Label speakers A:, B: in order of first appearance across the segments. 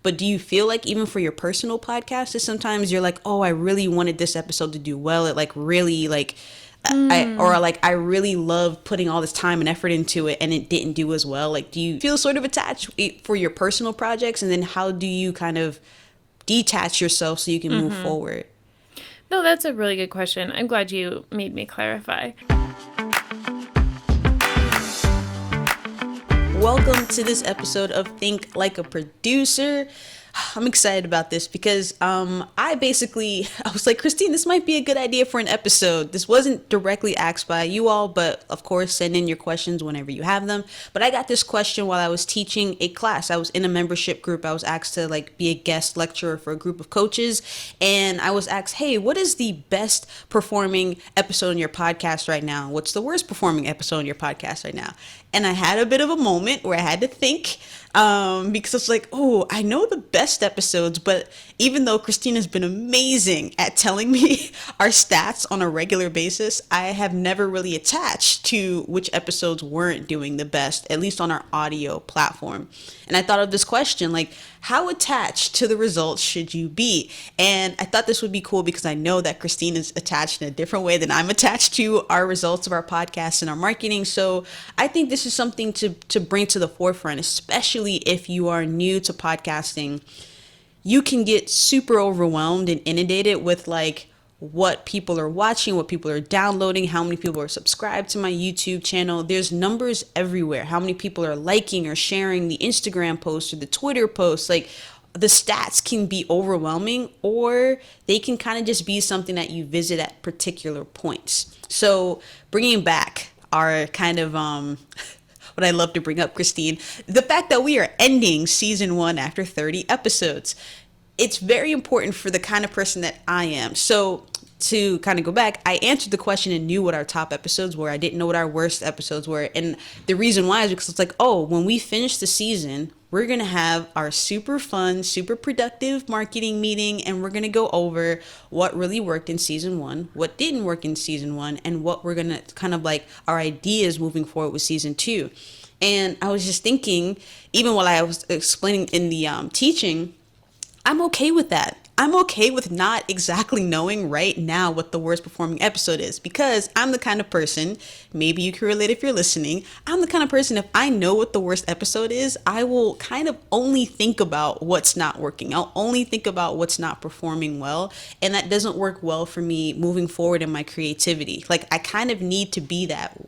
A: But do you feel like even for your personal podcast, that sometimes you're like, oh, I really wanted this episode to do well. It like really like I really love putting all this time and effort into it and it didn't do as well. Like, do you feel sort of attached for your personal projects? And then how do you kind of detach yourself so you can move forward?
B: No, that's a really good question. I'm glad you made me clarify.
A: Welcome to this episode of Think Like a Producer. I'm excited about this because I was like, Christine, this might be a good idea for an episode. This wasn't directly asked by you all, but of course, send in your questions whenever you have them. But I got this question while I was teaching a class. I was in a membership group. I was asked to like be a guest lecturer for a group of coaches. And I was asked, hey, what is the best performing episode in your podcast right now? What's the worst performing episode in your podcast right now? And I had a bit of a moment where I had to think because I was like, oh, I know the best episodes, but even though Christine has been amazing at telling me our stats on a regular basis, I have never really attached to which episodes weren't doing the best, at least on our audio platform. And I thought of this question, like, how attached to the results should you be? And I thought this would be cool because I know that Christine is attached in a different way than I'm attached to our results of our podcast and our marketing. So I think this is something to bring to the forefront, especially if you are new to podcasting. You can get super overwhelmed and inundated with like what people are watching, what people are downloading, how many people are subscribed to my YouTube channel. There's numbers everywhere. How many people are liking or sharing the Instagram post or the Twitter post. Like, the stats can be overwhelming, or they can kind of just be something that you visit at particular points. So bringing back our kind of what I love to bring up, Christine, the fact that we are ending season 1 after 30 episodes. It's very important for the kind of person that I am. So to kind of go back, I answered the question and knew what our top episodes were. I didn't know what our worst episodes were. And the reason why is because it's like, oh, when we finish the season, we're going to have our super fun, super productive marketing meeting, and we're going to go over what really worked in season 1, what didn't work in season 1, and what we're going to kind of like our ideas moving forward with season 2. And I was just thinking, even while I was explaining in the teaching, I'm okay with that. I'm okay with not exactly knowing right now what the worst performing episode is, because I'm the kind of person, maybe you can relate if you're listening, I'm the kind of person, if I know what the worst episode is, I will kind of only think about what's not working. I'll only think about what's not performing well. And that doesn't work well for me moving forward in my creativity. Like, I kind of need to be that,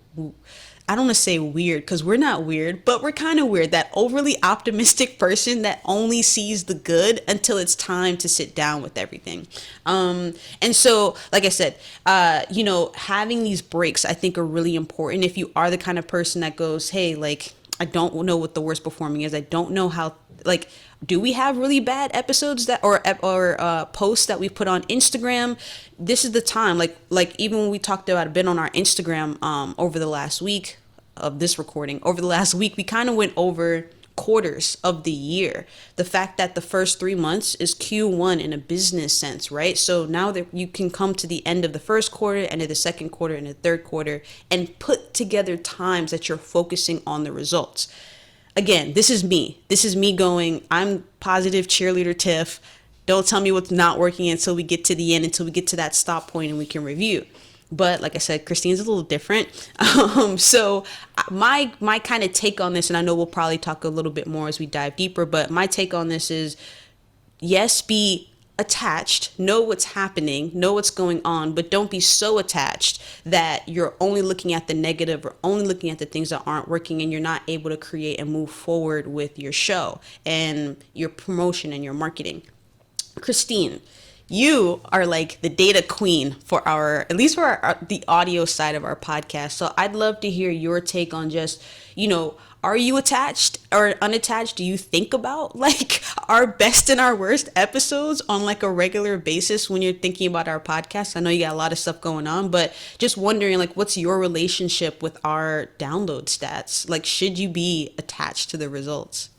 A: I don't want to say weird because we're not weird, but we're kind of weird. That overly optimistic person that only sees the good until it's time to sit down with everything. And so, like I said, having these breaks, I think, are really important. If you are the kind of person that goes, hey, like, I don't know what the worst performing is. I don't know how, like, do we have really bad episodes that or posts that we put on Instagram? This is the time. Like even when we talked about a bit on our Instagram over the last week of this recording, over the last week, we kind of went over quarters of the year. The fact that the first 3 months is Q1 in a business sense, right? So now that you can come to the end of the first quarter, end of the second quarter, and the third quarter, and put together times that you're focusing on the results. Again, this is me. This is me going, I'm positive cheerleader Tiff. Don't tell me what's not working until we get to the end, until we get to that stop point and we can review. But like I said, Christine's a little different. So my kind of take on this, and I know we'll probably talk a little bit more as we dive deeper, but my take on this is, yes, be attached, know what's happening, know what's going on, but don't be so attached that you're only looking at the negative or only looking at the things that aren't working, and you're not able to create and move forward with your show and your promotion and your marketing. Christine, you are like the data queen for at least for the audio side of our podcast. So I'd love to hear your take on just, are you attached or unattached? Do you think about like our best and our worst episodes on like a regular basis when you're thinking about our podcast? I know you got a lot of stuff going on, but just wondering, like, what's your relationship with our download stats? Like, should you be attached to the results?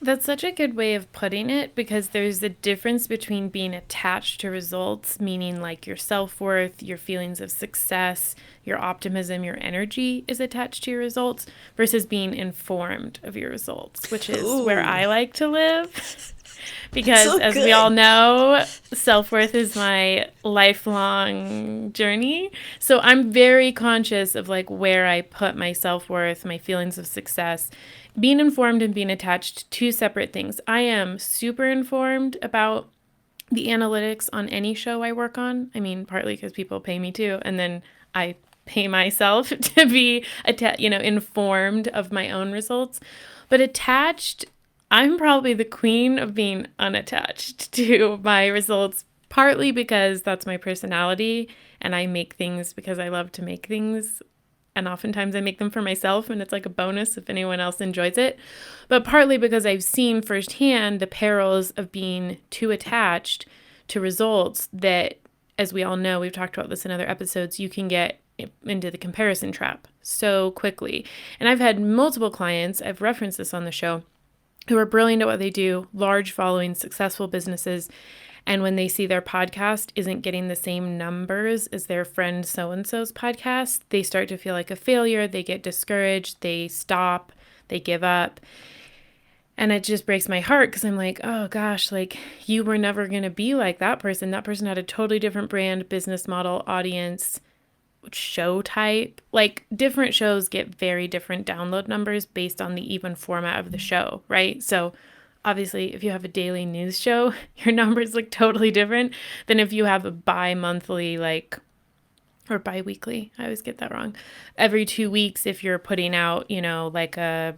B: That's such a good way of putting it, because there's a difference between being attached to results, meaning like your self-worth, your feelings of success, your optimism, your energy is attached to your results, versus being informed of your results, which is where I like to live.
A: That's
B: because
A: so
B: as we all
A: good.
B: know, self-worth is my lifelong journey. So I'm very conscious of like where I put my self-worth, my feelings of success. Being informed and being attached, two separate things. I am super informed about the analytics on any show I work on. I mean, partly because people pay me too, and then I pay myself to be informed of my own results. But attached, I'm probably the queen of being unattached to my results, partly because that's my personality and I make things because I love to make things. And oftentimes I make them for myself, and it's like a bonus if anyone else enjoys it. But partly because I've seen firsthand the perils of being too attached to results that, as we all know, we've talked about this in other episodes, you can get into the comparison trap so quickly. And I've had multiple clients, I've referenced this on the show, who are brilliant at what they do, large followings, successful businesses. And when they see their podcast isn't getting the same numbers as their friend so-and-so's podcast, they start to feel like a failure. They get discouraged. They stop. They give up. And it just breaks my heart because I'm like, oh gosh, like you were never going to be like that person. That person had a totally different brand, business model, audience, show type. Like different shows get very different download numbers based on the even format of the show, right? So obviously, if you have a daily news show, your numbers look totally different than if you have a bi-monthly, or bi-weekly. I always get that wrong. Every 2 weeks, if you're putting out, like I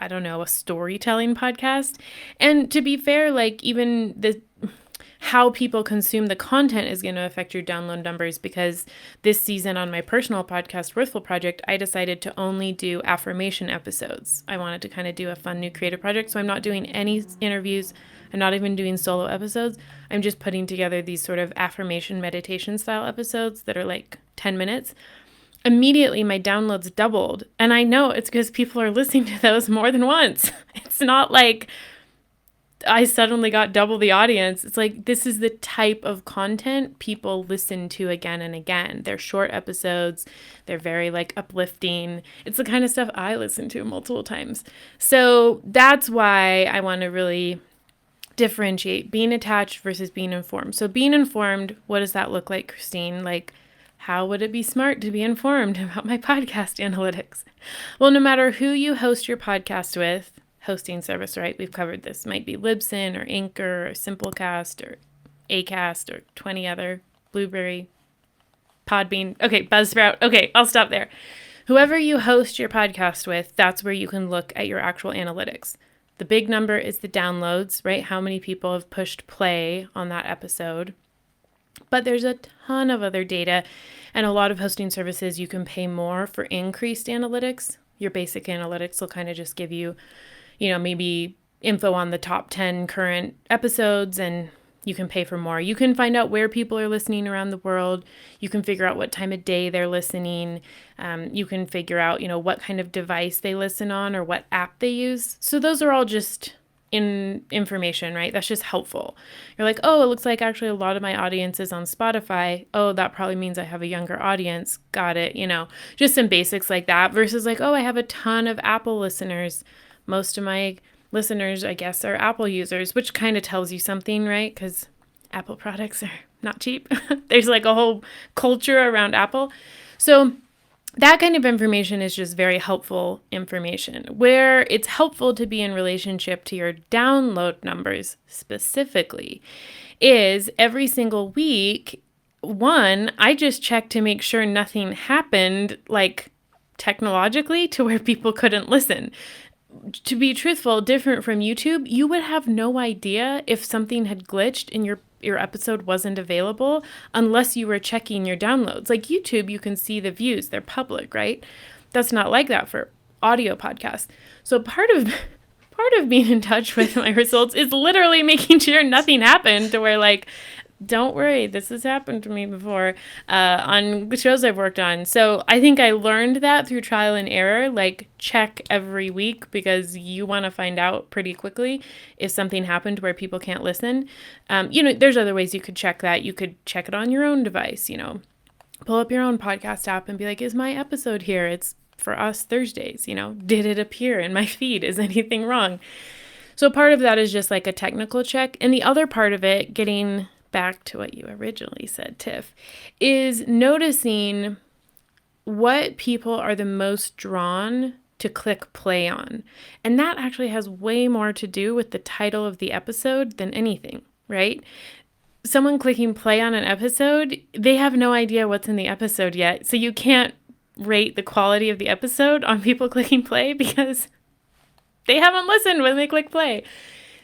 B: don't know, a storytelling podcast. And to be fair, like even how people consume the content is going to affect your download numbers, because this season on my personal podcast, Worthful Project, I decided to only do affirmation episodes. I wanted to kind of do a fun new creative project. So I'm not doing any interviews. I'm not even doing solo episodes. I'm just putting together these sort of affirmation meditation style episodes that are like 10 minutes. Immediately my downloads doubled. And I know it's because people are listening to those more than once. It's not like I suddenly got double the audience. It's like, this is the type of content people listen to again and again. They're short episodes. They're very like uplifting. It's the kind of stuff I listen to multiple times. So that's why I want to really differentiate being attached versus being informed. So being informed, what does that look like, Christine? Like, how would it be smart to be informed about my podcast analytics? Well, no matter who you host your podcast with, hosting service, right? We've covered this. Might be Libsyn or Anchor or Simplecast or Acast or 20 other, Blueberry, Podbean. Okay, Buzzsprout. Okay, I'll stop there. Whoever you host your podcast with, that's where you can look at your actual analytics. The big number is the downloads, right? How many people have pushed play on that episode. But there's a ton of other data, and a lot of hosting services you can pay more for increased analytics. Your basic analytics will kind of just give you maybe info on the top 10 current episodes, and you can pay for more. You can find out where people are listening around the world. You can figure out what time of day they're listening. You can figure out, what kind of device they listen on or what app they use. So those are all just information, right? That's just helpful. You're like, oh, it looks like actually a lot of my audience is on Spotify. Oh, that probably means I have a younger audience. Got it. Just some basics like that versus like, oh, I have a ton of Apple listeners. Most of my listeners, I guess, are Apple users, which kind of tells you something, right? Because Apple products are not cheap. There's like a whole culture around Apple. So that kind of information is just very helpful information. Where it's helpful to be in relationship to your download numbers specifically is every single week, one, I just check to make sure nothing happened like technologically to where people couldn't listen. To be truthful, different from YouTube, you would have no idea if something had glitched and your episode wasn't available unless you were checking your downloads. Like YouTube, you can see the views, they're public, right? That's not like that for audio podcasts. So part of being in touch with my results is literally making sure nothing happened to where like, don't worry, this has happened to me before on shows I've worked on. So I think I learned that through trial and error, like check every week, because you want to find out pretty quickly if something happened where people can't listen. There's other ways you could check that. You could check it on your own device, pull up your own podcast app and be like, is my episode here? It's for us Thursdays, did it appear in my feed? Is anything wrong? So part of that is just like a technical check. And the other part of it, getting back to what you originally said, Tiff, is noticing what people are the most drawn to click play on. And that actually has way more to do with the title of the episode than anything, right? Someone clicking play on an episode, they have no idea what's in the episode yet. So you can't rate the quality of the episode on people clicking play because they haven't listened when they click play.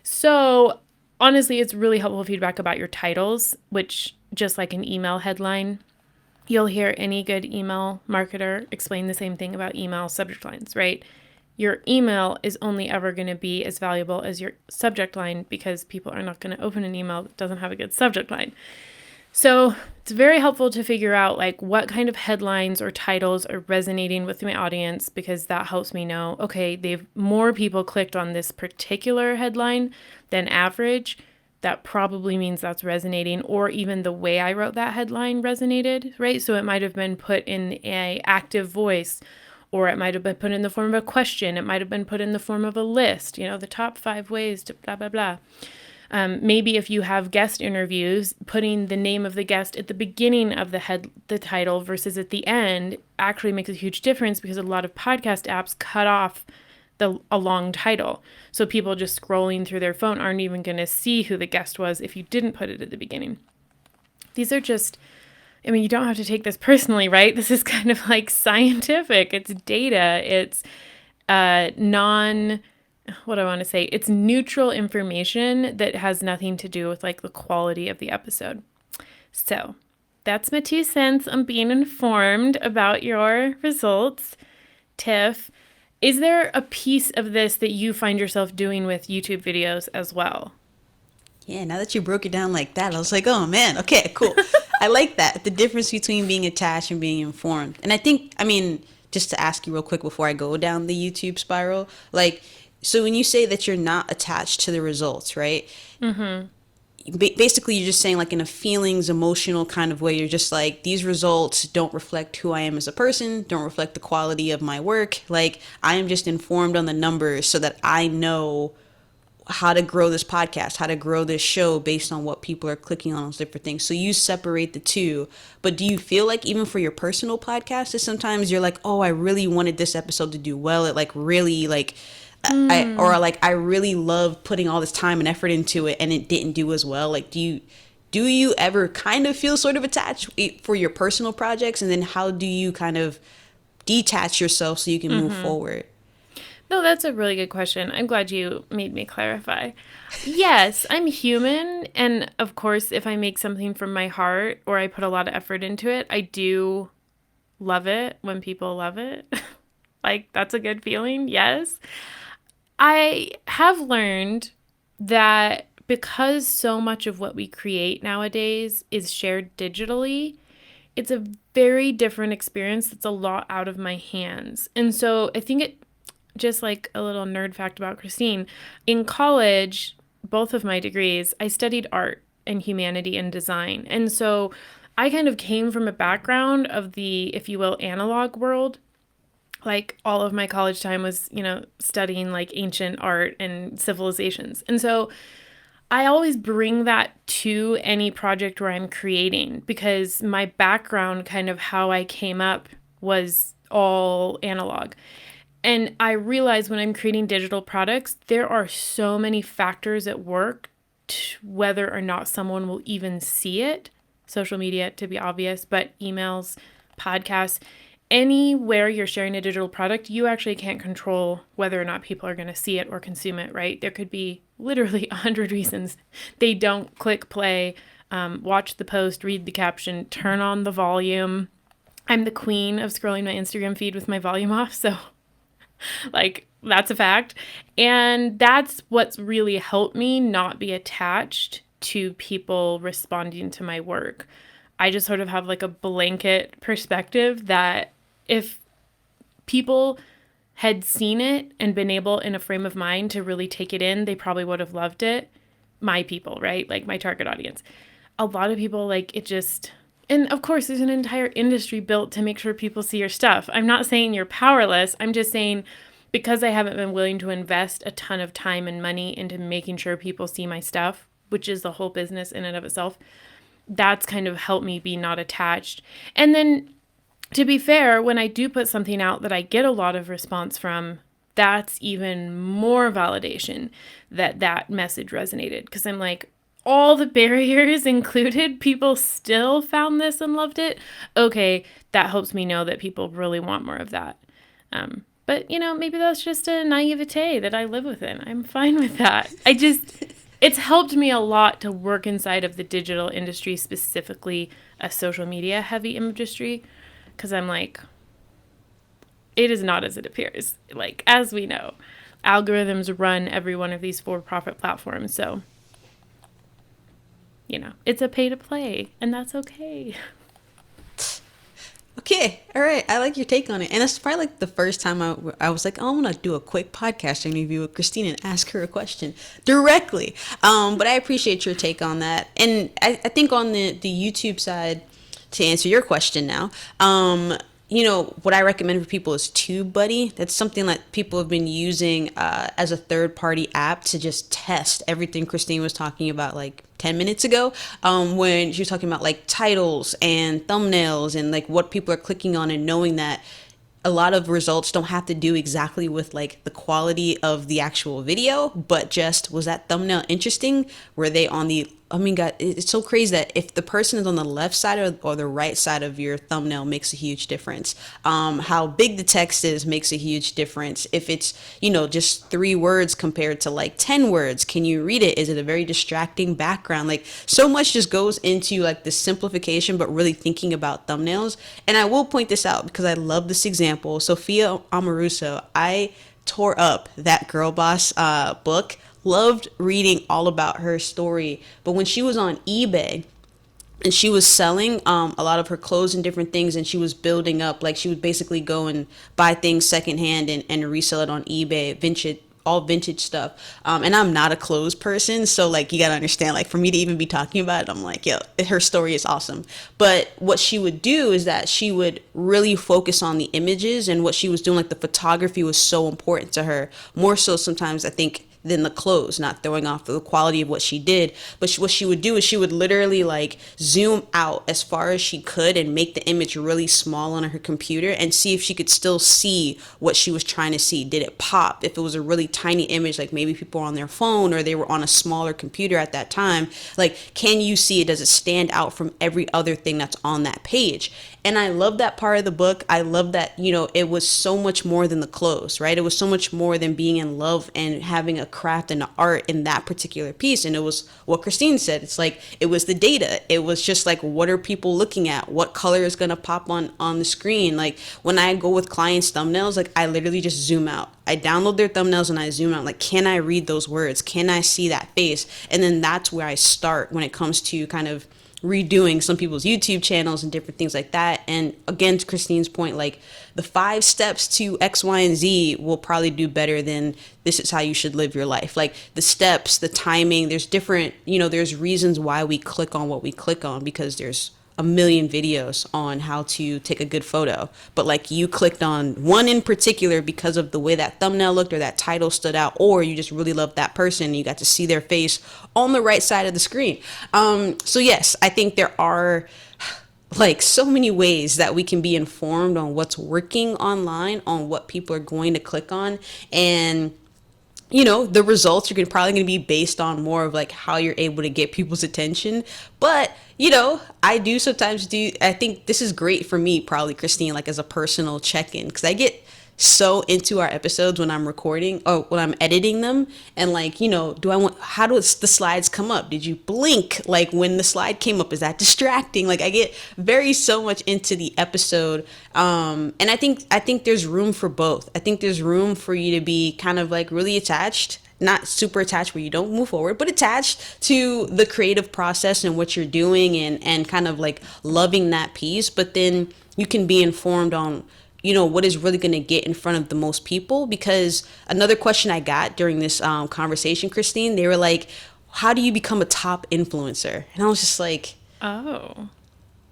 B: So honestly, it's really helpful feedback about your titles, which just like an email headline, you'll hear any good email marketer explain the same thing about email subject lines, right? Your email is only ever going to be as valuable as your subject line because people are not going to open an email that doesn't have a good subject line. So it's very helpful to figure out like what kind of headlines or titles are resonating with my audience, because that helps me know, okay, they've more people clicked on this particular headline than average. That probably means that's resonating, or even the way I wrote that headline resonated, right? So it might have been put in a active voice, or it might have been put in the form of a question. It might have been put in the form of a list, the top 5 ways to blah, blah, blah. Maybe if you have guest interviews, putting the name of the guest at the beginning of the title versus at the end actually makes a huge difference, because a lot of podcast apps cut off a long title. So people just scrolling through their phone aren't even going to see who the guest was if you didn't put it at the beginning. These are just, you don't have to take this personally, right? This is kind of like scientific. It's data. It's it's neutral information that has nothing to do with like the quality of the episode. So that's my 2 cents on being informed about your results. Tiff, is there a piece of this that you find yourself doing with YouTube videos as well?
A: Yeah, now that you broke it down like that, I was like, oh man, okay, cool. I like that. The difference between being attached and being informed. And I think, just to ask you real quick before I go down the YouTube spiral, like, so when you say that you're not attached to the results, right? Mm-hmm. Basically, you're just saying, like, in a feelings, emotional kind of way, you're just like, these results don't reflect who I am as a person, don't reflect the quality of my work. Like, I am just informed on the numbers so that I know how to grow this podcast, how to grow this show based on what people are clicking on those different things. So you separate the two. But do you feel like even for your personal podcast, that sometimes you're like, oh, I really wanted this episode to do well. It like really like, I really love putting all this time and effort into it and it didn't do as well. Like, do you ever kind of feel sort of attached for your personal projects? And then how do you kind of detach yourself so you can move forward?
B: No, that's a really good question. I'm glad you made me clarify. Yes, I'm human. And of course, if I make something from my heart or I put a lot of effort into it, I do love it when people love it. Like, that's a good feeling. Yes. I have learned that because so much of what we create nowadays is shared digitally, it's a very different experience that's a lot out of my hands. And so I think just like a little nerd fact about Christine, in college, both of my degrees, I studied art and humanity and design. And so I kind of came from a background of the, if you will, analog world. Like all of my college time was, studying like ancient art and civilizations. And so I always bring that to any project where I'm creating, because my background, kind of how I came up, was all analog. And I realize when I'm creating digital products, there are so many factors at work whether or not someone will even see it. Social media, to be obvious, but emails, podcasts, anywhere you're sharing a digital product, you actually can't control whether or not people are going to see it or consume it, right? There could be literally 100 reasons they don't click play, watch the post, read the caption, turn on the volume. I'm the queen of scrolling my Instagram feed with my volume off, so like, that's a fact. And that's what's really helped me not be attached to people responding to my work. I just sort of have like a blanket perspective that if people had seen it and been able in a frame of mind to really take it in, they probably would have loved it. My people, right? Like my target audience. A lot of people like it just... And of course, there's an entire industry built to make sure people see your stuff. I'm not saying you're powerless. I'm just saying because I haven't been willing to invest a ton of time and money into making sure people see my stuff, which is the whole business in and of itself, that's kind of helped me be not attached. And then, to be fair, when I do put something out that I get a lot of response from, that's even more validation that that message resonated. Because I'm like, all the barriers included, people still found this and loved it. Okay, that helps me know that people really want more of that. But, maybe that's just a naivete that I live within. I'm fine with that. It's helped me a lot to work inside of the digital industry, specifically a social media heavy industry, because I'm like, it is not as it appears. Like, as we know, algorithms run every one of these for-profit platforms. So, it's a pay to play, and that's okay.
A: Okay, all right. I like your take on it, and it's probably like the first time I was like, oh, I'm gonna do a quick podcast interview with Christine and ask her a question directly. But I appreciate your take on that, and I think on the YouTube side, to answer your question now, what I recommend for people is TubeBuddy. That's something that people have been using as a third party app to just test everything Christine was talking about like 10 minutes ago, when she was talking about like titles and thumbnails and like what people are clicking on, and knowing that a lot of results don't have to do exactly with like the quality of the actual video, but just, was that thumbnail interesting? Were they on the, I mean, God, it's so crazy that if the person is on the left side or the right side of your thumbnail makes a huge difference. How big the text is makes a huge difference. If it's, just 3 words compared to like 10 words, can you read it? Is it a very distracting background? Like, so much just goes into like the simplification, but really thinking about thumbnails. And I will point this out because I love this example. Sophia Amoruso, I tore up that Girl Boss book. Loved reading all about her story. But when she was on eBay and she was selling a lot of her clothes and different things, and she was building up, like she would basically go and buy things secondhand and resell it on eBay, vintage stuff. And I'm not a clothes person, so like you gotta understand, like for me to even be talking about it, I'm like, yo, her story is awesome. But what she would do is that she would really focus on the images, and what she was doing, like the photography was so important to her, more so sometimes I think than the clothes, not throwing off the quality of what she did. But what she would do is she would literally like zoom out as far as she could and make the image really small on her computer and see if she could still see what she was trying to see. Did it pop? If it was a really tiny image, like maybe people were on their phone or they were on a smaller computer at that time, like, can you see it? Does it stand out from every other thing that's on that page? And I love that part of the book. I love that, it was so much more than the clothes, right? It was so much more than being in love and having a craft and an art in that particular piece. And it was what Christine said. It's like, it was the data. It was just like, what are people looking at? What color is going to pop on the screen? Like when I go with clients' thumbnails, like I literally just zoom out. I download their thumbnails and I zoom out. Like, can I read those words? Can I see that face? And then that's where I start when it comes to kind of redoing some people's YouTube channels and different things like that. And again, to Christine's point, like the 5 steps to X, Y, and Z will probably do better than this is how you should live your life. Like the steps, the timing, there's different, there's reasons why we click on what we click on, because there's a million videos on how to take a good photo, but like you clicked on one in particular because of the way that thumbnail looked or that title stood out, or you just really loved that person and you got to see their face on the right side of the screen. So yes, I think there are like so many ways that we can be informed on what's working online, on what people are going to click on, and the results are probably going to be based on more of like how you're able to get people's attention. But, I do sometimes I think this is great for me, probably, Christine, like as a personal check-in, because I get so into our episodes when I'm recording or when I'm editing them, and like, how do the slides come up? Did you blink like when the slide came up? Is that distracting? Like I get so much into the episode, and I think there's room for both. I think there's room for you to be kind of like really attached, not super attached where you don't move forward, but attached to the creative process and what you're doing, and kind of like loving that piece. But then you can be informed on what is really going to get in front of the most people. Because another question I got during this conversation, Christine, they were like, how do you become a top influencer? And I was just like,
B: oh,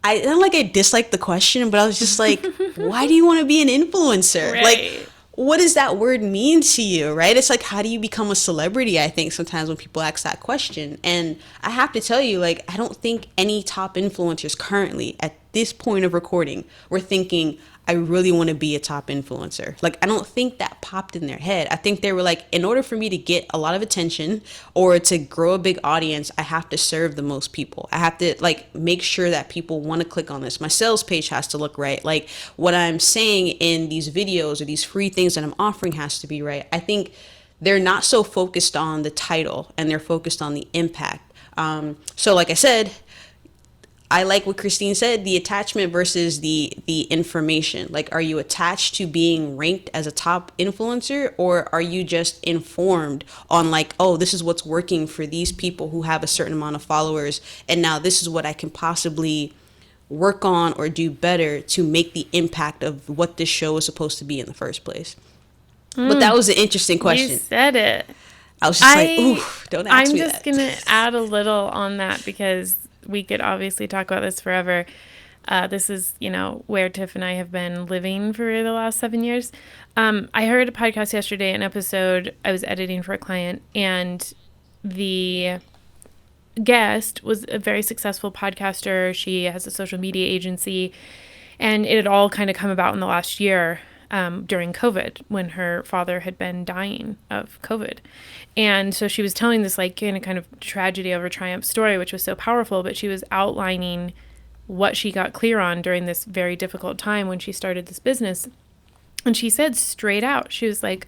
A: I disliked the question, but I was just like, why do you want to be an influencer?
B: Right.
A: Like, what does that word mean to you, right? It's like, how do you become a celebrity? I think sometimes when people ask that question. And I have to tell you, like, I don't think any top influencers currently at this point of recording were thinking, I really want to be a top influencer. Like, I don't think that popped in their head. I think they were like, in order for me to get a lot of attention or to grow a big audience, I have to serve the most people. I have to like make sure that people want to click on this. My sales page has to look right. Like, what I'm saying in these videos or these free things that I'm offering has to be right. I think they're not so focused on the title and they're focused on the impact. So like I said, I like what Christine said, the attachment versus the information. Like, are you attached to being ranked as a top influencer, or are you just informed on like, oh, this is what's working for these people who have a certain amount of followers, and now this is what I can possibly work on or do better to make the impact of what this show is supposed to be in the first place. But that was an interesting
B: You
A: question.
B: said it.
A: I was just like, ooh, don't ask
B: I'm
A: me
B: just
A: that.
B: going to add a little on that because we could obviously talk about this forever. This is, where Tiff and I have been living for the last 7 years. I heard a podcast yesterday, an episode I was editing for a client, and the guest was a very successful podcaster. She has a social media agency, and it had all kind of come about in the last year during COVID when her father had been dying of COVID. And so she was telling this like kind of tragedy over triumph story, which was so powerful, but she was outlining what she got clear on during this very difficult time when she started this business. And she said straight out, she was like,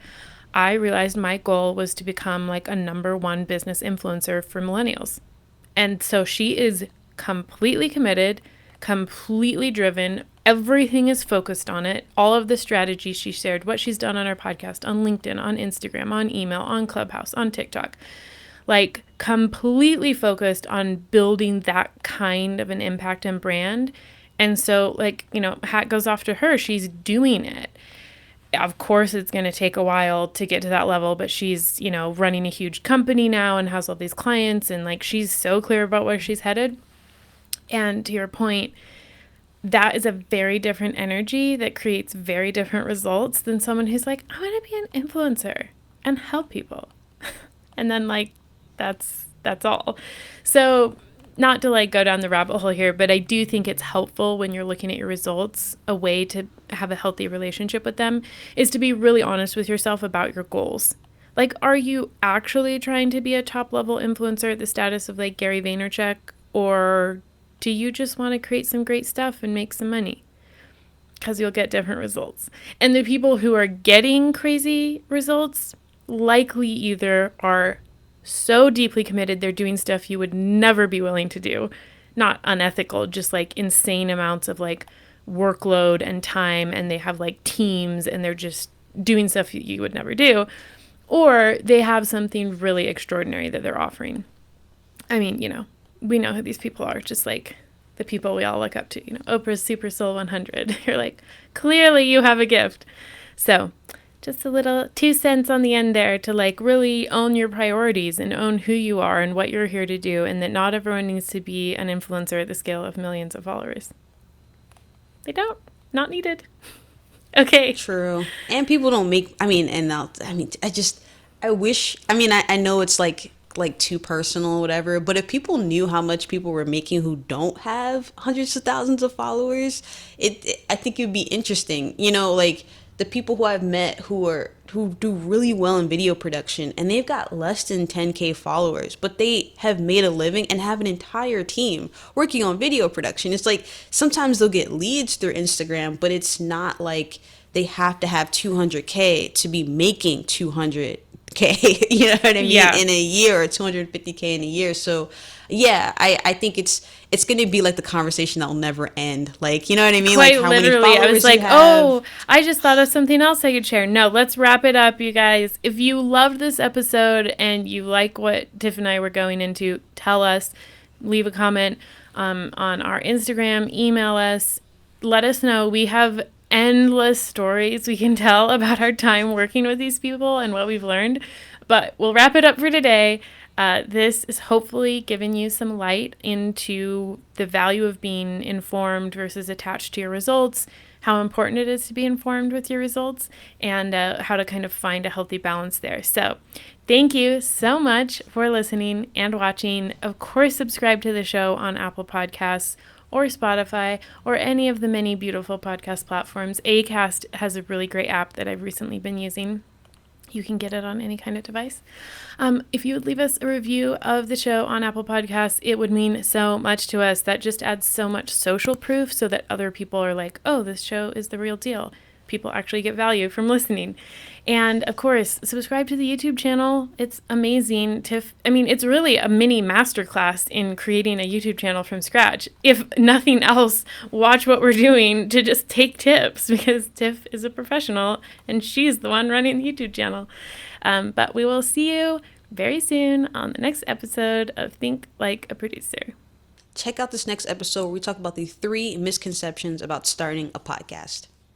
B: I realized my goal was to become like a #1 business influencer for millennials. And so she is completely committed, completely driven. Everything is focused on it. All of the strategies she shared, what she's done on her podcast, on LinkedIn, on Instagram, on email, on Clubhouse, on TikTok, like completely focused on building that kind of an impact and brand. And so like, hat goes off to her. She's doing it. Of course, it's going to take a while to get to that level, but she's, running a huge company now and has all these clients, and like she's so clear about where she's headed. And to your point, that is a very different energy that creates very different results than someone who's like, I want to be an influencer and help people. And then like, that's all. So not to like go down the rabbit hole here, but I do think it's helpful when you're looking at your results, a way to have a healthy relationship with them is to be really honest with yourself about your goals. Like, are you actually trying to be a top level influencer at the status of like Gary Vaynerchuk, or do you just want to create some great stuff and make some money? Because you'll get different results. And the people who are getting crazy results likely either are so deeply committed, they're doing stuff you would never be willing to do. Not unethical, just like insane amounts of like workload and time, and they have like teams and they're just doing stuff you would never do. Or they have something really extraordinary that they're offering. I mean, we know who these people are, just like the people we all look up to, Oprah's Super Soul 100. You're like, clearly you have a gift. So just a little 2 cents on the end there to like really own your priorities and own who you are and what you're here to do, and that not everyone needs to be an influencer at the scale of millions of followers. They don't. Not needed. Okay.
A: True. And people don't make, I wish, I know it's like too personal or whatever, but if people knew how much people were making who don't have hundreds of thousands of followers, I think it would be interesting. Like the people who I've met who do really well in video production, and they've got less than 10K followers, but they have made a living and have an entire team working on video production. It's like sometimes they'll get leads through Instagram, but it's not like they have to have 200K to be making 200K, you know what I mean,
B: Yeah.
A: in a year, or 250K in a year. So yeah, I think it's going to be like the conversation that will never end. Like, you know what I mean?
B: Quite
A: like how
B: literally.
A: many
B: I
A: followers
B: was like,
A: you have.
B: oh, I just thought of something else I could share. No, let's wrap it up, you guys. If you loved this episode and you like what Tiff and I were going into, tell us. Leave a comment on our Instagram. Email us. Let us know. We have endless stories we can tell about our time working with these people and what we've learned. But we'll wrap it up for today. This is hopefully giving you some light into the value of being informed versus attached to your results, how important it is to be informed with your results, and how to kind of find a healthy balance there. So thank you so much for listening and watching. Of course, subscribe to the show on Apple Podcasts or Spotify or any of the many beautiful podcast platforms. Acast has a really great app that I've recently been using. You can get it on any kind of device. If you would leave us a review of the show on Apple Podcasts, it would mean so much to us. That just adds so much social proof so that other people are like, oh, this show is the real deal. People actually get value from listening. And of course, subscribe to the YouTube channel. It's amazing. Tiff, it's really a mini masterclass in creating a YouTube channel from scratch. If nothing else, watch what we're doing to just take tips, because Tiff is a professional and she's the one running the YouTube channel. But we will see you very soon on the next episode of Think Like a Producer.
A: Check out this next episode where we talk about the 3 misconceptions about starting a podcast.